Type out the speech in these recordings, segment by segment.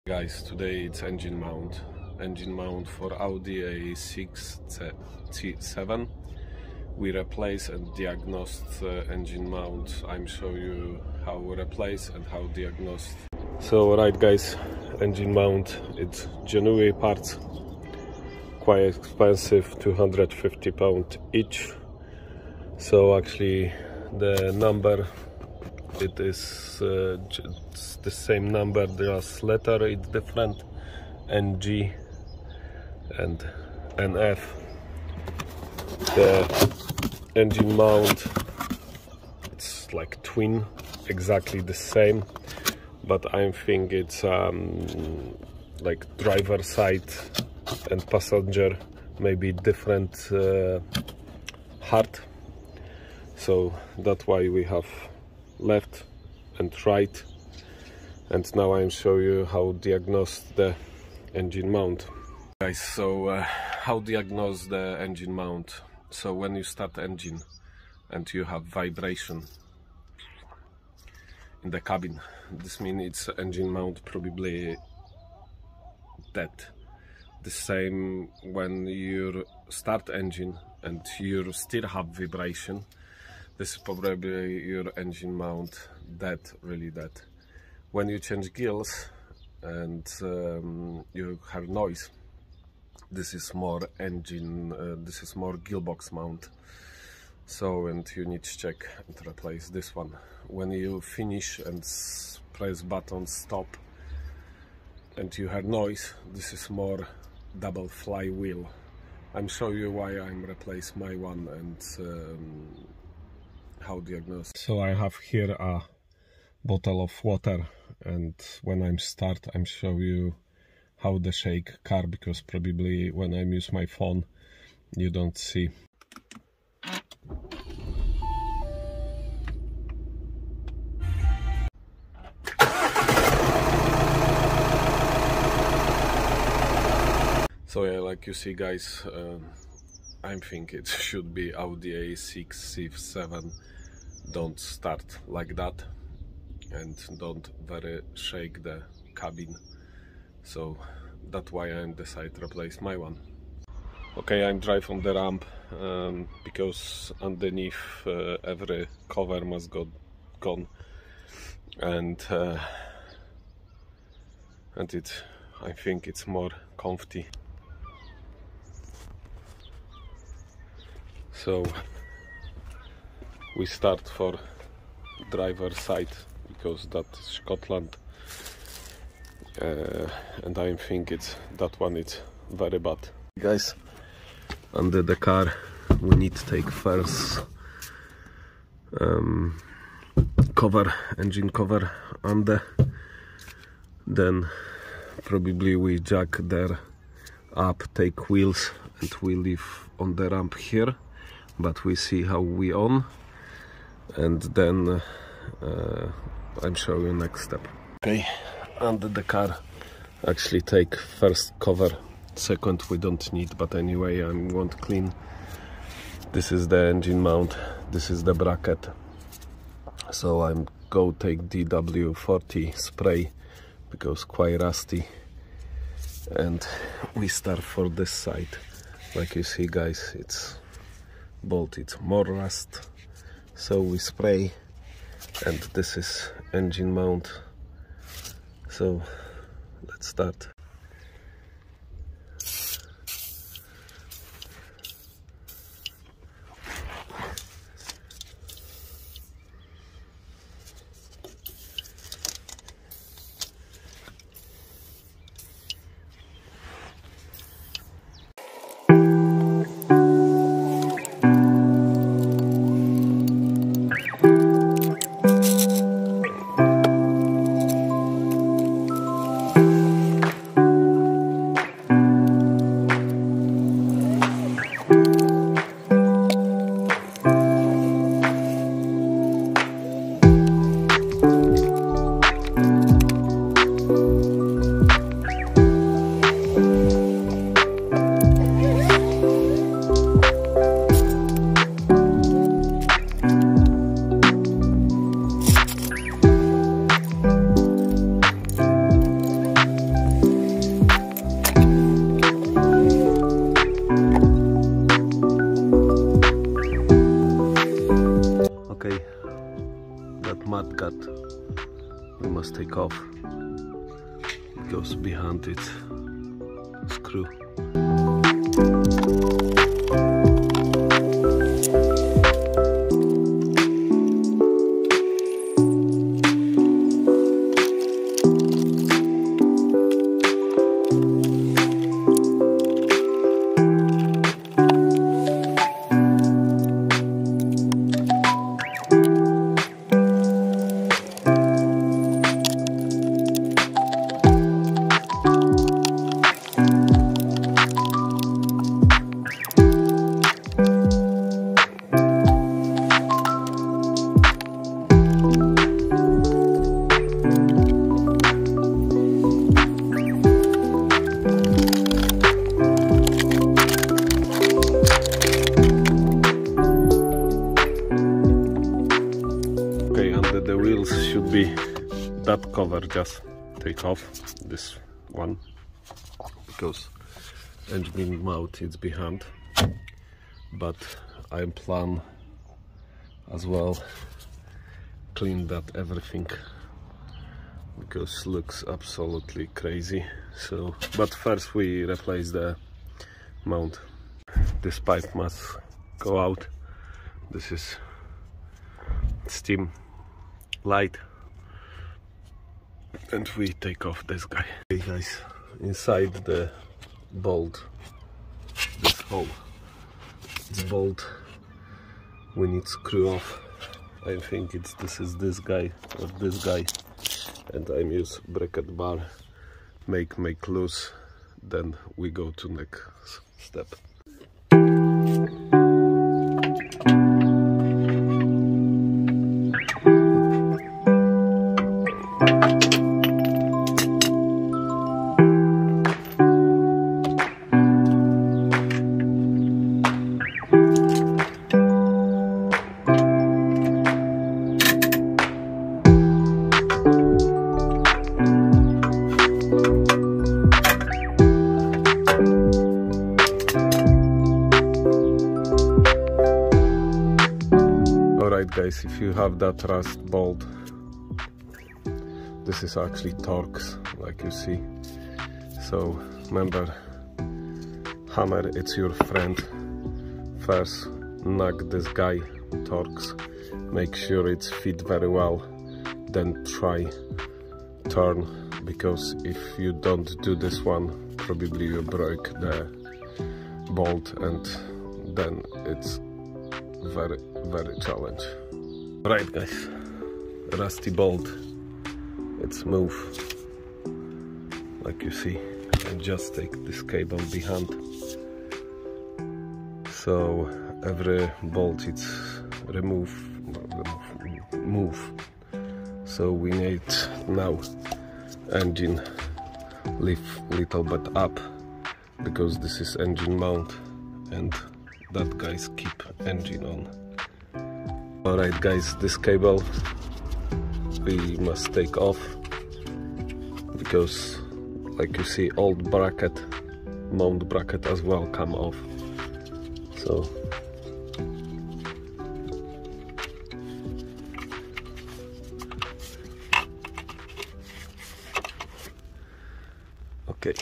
Guys, today it's engine mount for Audi A6 7. We replace and diagnosed engine mount. I'm show you how we replace and how diagnosed. So right guys, engine mount, it's genuine parts, quite expensive, £250 each. So actually the number, it is the same number, just letter it's different, NG and NF. The engine mount, it's like twin, exactly the same, but I think it's like driver side and passenger maybe different heart, so that's why we have left and right. And now I'm show you how diagnose the engine mount. Guys, so how diagnose the engine mount? So when you start engine and you have vibration in the cabin, this means it's engine mount probably dead. The same when you start engine and you still have vibration, this is probably your engine mount dead, really dead. When you change gears and you have noise, this is more engine, this is more gearbox mount. So, and you need to check and replace this one. When you finish and press button stop and you hear noise, this is more double flywheel. I'm show you why I'm replace my one and how diagnose. So I have here a bottle of water, and when I'm start, I'm show you how the shake car, because probably when I use my phone you don't see. So yeah, like you see guys, I think it should be Audi A6 7. Don't start like that and don't very shake the cabin. So that's why I decide to replace my one. Okay, I'm drive on the ramp because underneath every cover must go gone, and it, I think it's more comfy. So we start for driver side because that's Scotland, and I think it's that one is very bad. Guys, under the car we need to take first cover, engine cover under, then probably we jack there up, take wheels, and we leave on the ramp here, but we see how we on, and then I'll show you next step. Okay, under the car actually take first cover, second we don't need, but anyway I want clean. This is the engine mount, this is the bracket, so I'm go take DW40 spray because quite rusty, and we start for this side. Like you see guys, it's bolt, it's more rust, so we spray, and this is engine mount. So let's start. take off. It goes behind its screw. The wheels should be that cover, just take off this one because engine mount is behind, but I plan as well clean that everything because looks absolutely crazy. So but first we replace the mount. This pipe must go out. This is steam light, and we take off this guy. Okay guys, inside the bolt, this hole, this bolt we need to screw off. I think this is this guy or this guy, and I use bracket bar, make loose, then we go to next step. Alright guys, if you have that rust bolt, this is actually Torx, like you see. So remember, hammer, it's your friend. First knock this guy, Torx, make sure it's fit very well, then try turn, because if you don't do this one, probably you break the bolt, and then it's very challenge. Right guys, rusty bolt, it's move, like you see. And just take this cable behind, so every bolt it's move. So we need now engine lift little bit up, because this is engine mount, and that guys keep engine on. Alright guys, this cable we must take off, because like you see, old bracket, mount bracket as well come off. So okay,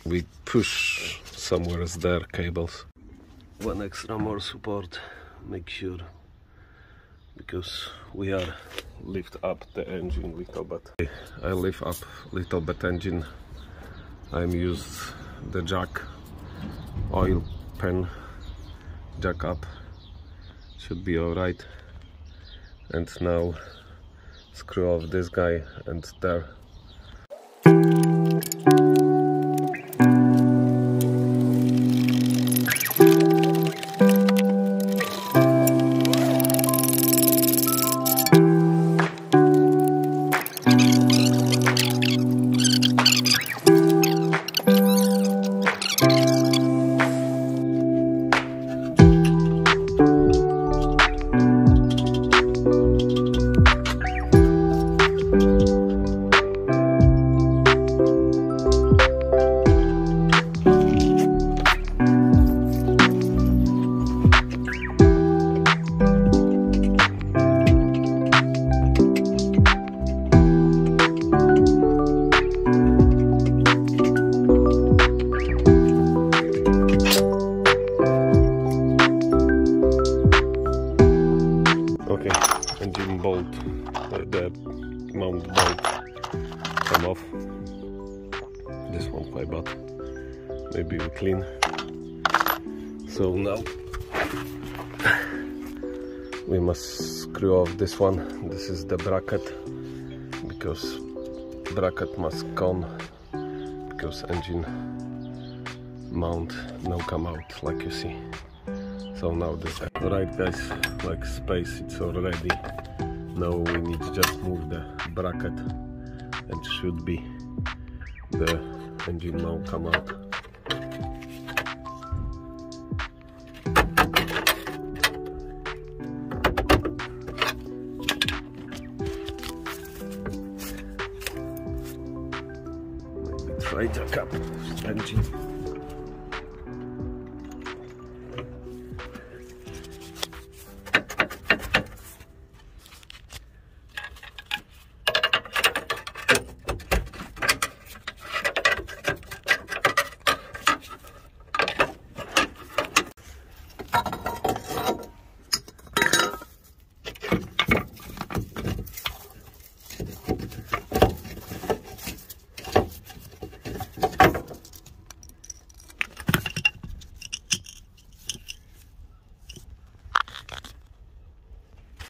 we push somewhere there cables. One extra more support, make sure, because we are lift up the engine little bit. I lift up little bit engine. I'm used the jack, oil pen, jack up, should be alright. And now screw off this guy and there. This one quite bad. Maybe we clean. So now we must screw off this one. This is the bracket, because bracket must come, because engine mount now come out, like you see. So now this. Alright guys, like space, it's all ready. Now we need to just move the bracket and should be the engine mount come out. Maybe try jack up engine.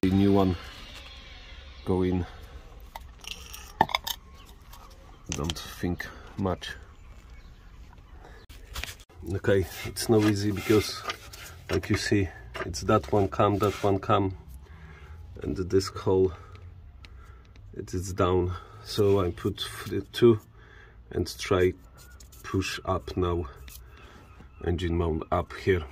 The new one go in. Don't think much. Okay, it's not easy because, like you see, it's that one come, and the disc hole it is down. So I put the two and try push up now. Engine mount up here.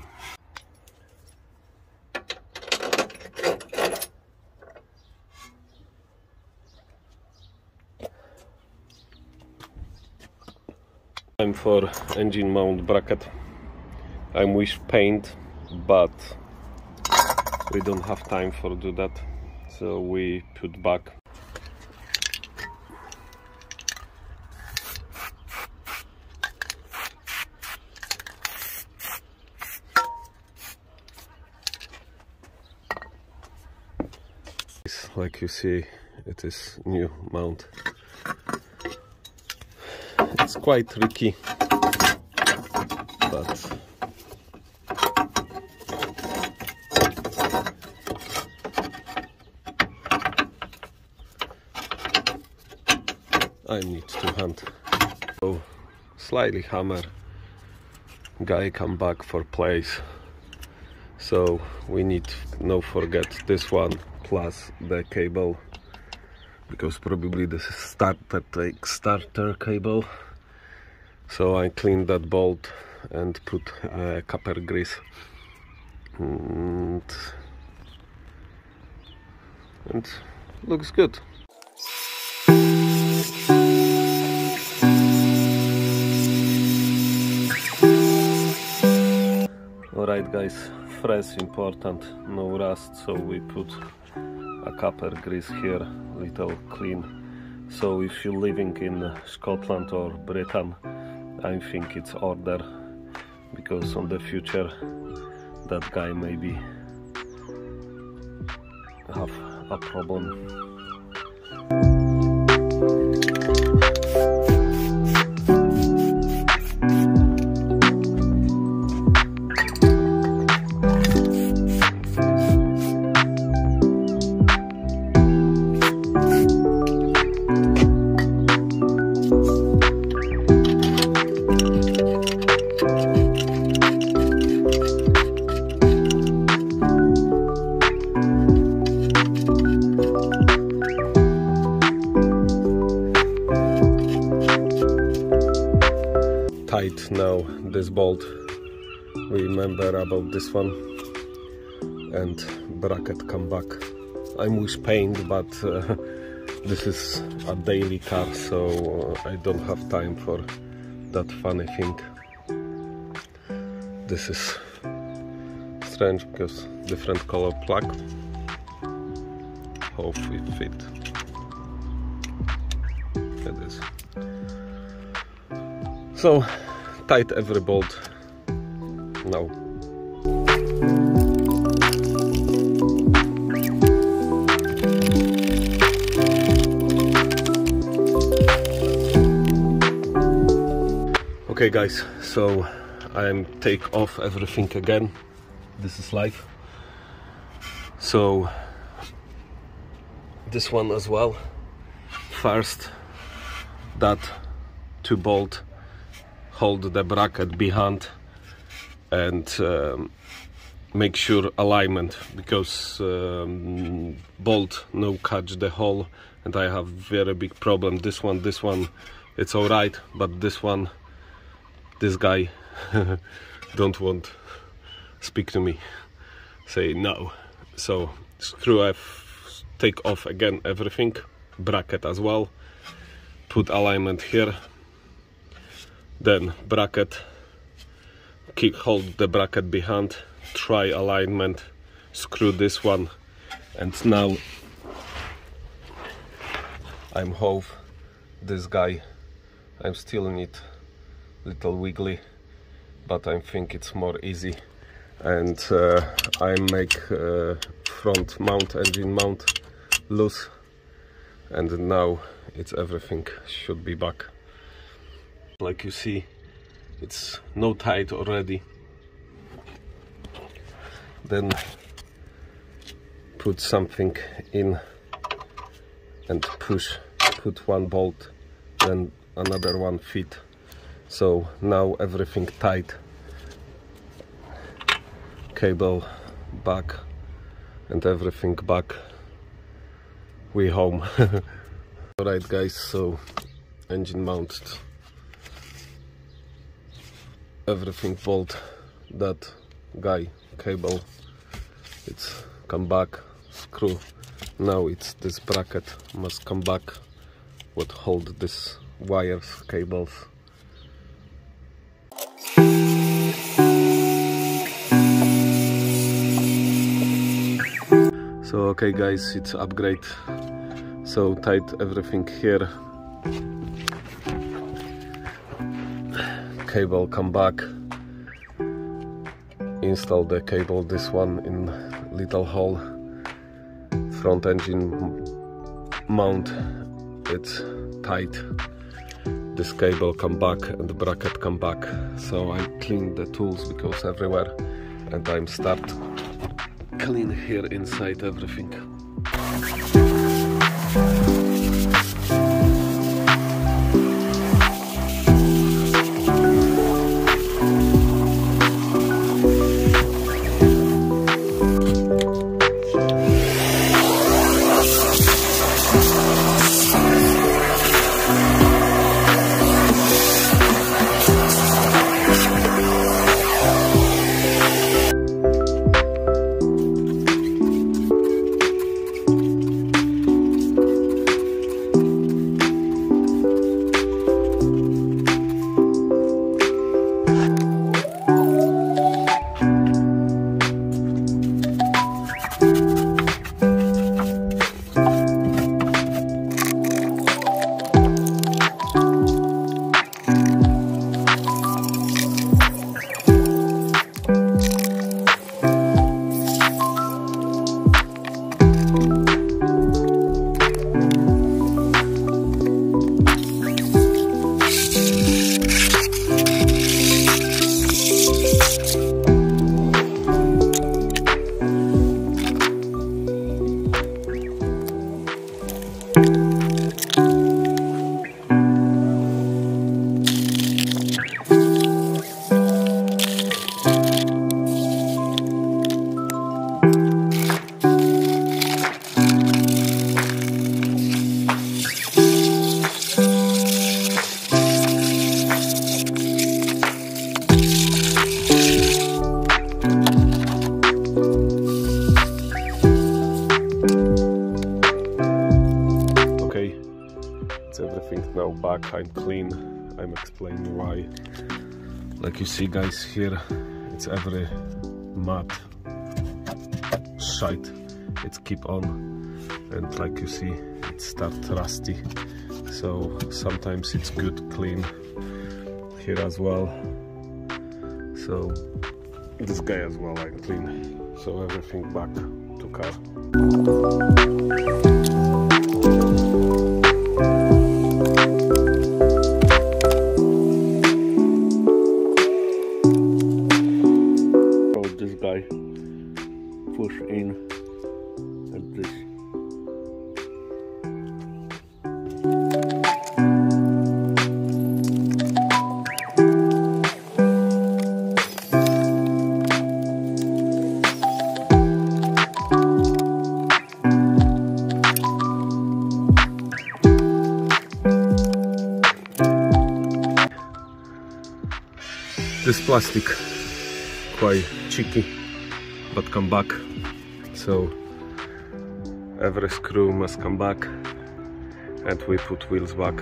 Time for engine mount bracket. I wish paint, but we don't have time for do that, so we put back. Like you see, it is new mount. It's quite tricky, but I need to hand. So slightly hammer, guy come back for place. So we need no forget this one plus the cable, because probably this is starter cable. So I cleaned that bolt and put copper grease, and looks good. Alright guys, fresh important, no rust, so we put a copper grease here, little clean. So if you're living in Scotland or Britain, I think it's order, because on the future that guy maybe have a problem. Tight now this bolt. Remember about this one, and bracket come back. I wish paint, but this is a daily car, so I don't have time for that funny thing. This is strange because different color plug. Hope it fit. It is. So tight every bolt now. Okay guys, so I'm take off everything again. This is live. So this one as well. First, that 2 bolt hold the bracket behind and make sure alignment, because bolt no catch the hole, and I have very big problem. This one it's all right, but this guy don't want speak to me, say no. So screw off, take off again everything, bracket as well, put alignment here, then bracket, hold the bracket behind, try alignment, screw this one, and now I'm hold this guy. I'm still need little wiggly, but I think it's more easy. And I make front mount, engine mount loose, and now it's everything should be back. Like you see, it's no tight already. Then put something in and push, put 1 bolt, then another 1 fit. So now everything tight, cable back and everything back, we home. Alright guys, so engine mounted, everything bolt, that guy cable, it's come back, screw. Now it's this bracket must come back, what hold this wires, cables. So okay guys, it's upgrade. So tight everything here, cable come back, install the cable, this one in little hole, front engine mount, it's tight, this cable come back and the bracket come back. So I clean the tools because everywhere, and I'm start clean here inside everything. Now back, I'm clean, I'm explaining why. Like you see guys here, it's every mud, shite, it's keep on, and like you see, it start rusty. So sometimes it's good clean here as well. So this guy as well I'm clean. So everything back to car. This plastic quite cheeky, but come back, so every screw must come back and we put wheels back.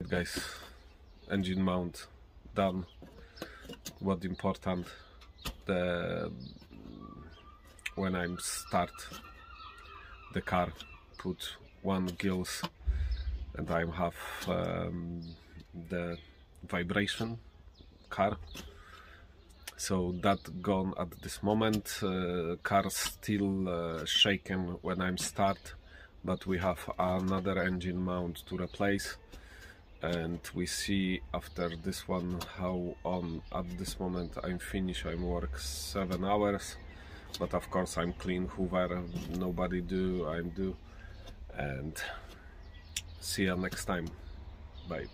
Guys, engine mount done. What important, when I start the car, put one gills and I have the vibration car, so that gone at this moment. Car still shaking when I'm start, but we have another engine mount to replace, and we see after this one how on. At this moment I'm finished, I'm work 7 hours, but of course I'm clean Hoover, nobody do, I'm do, and see you next time. Bye.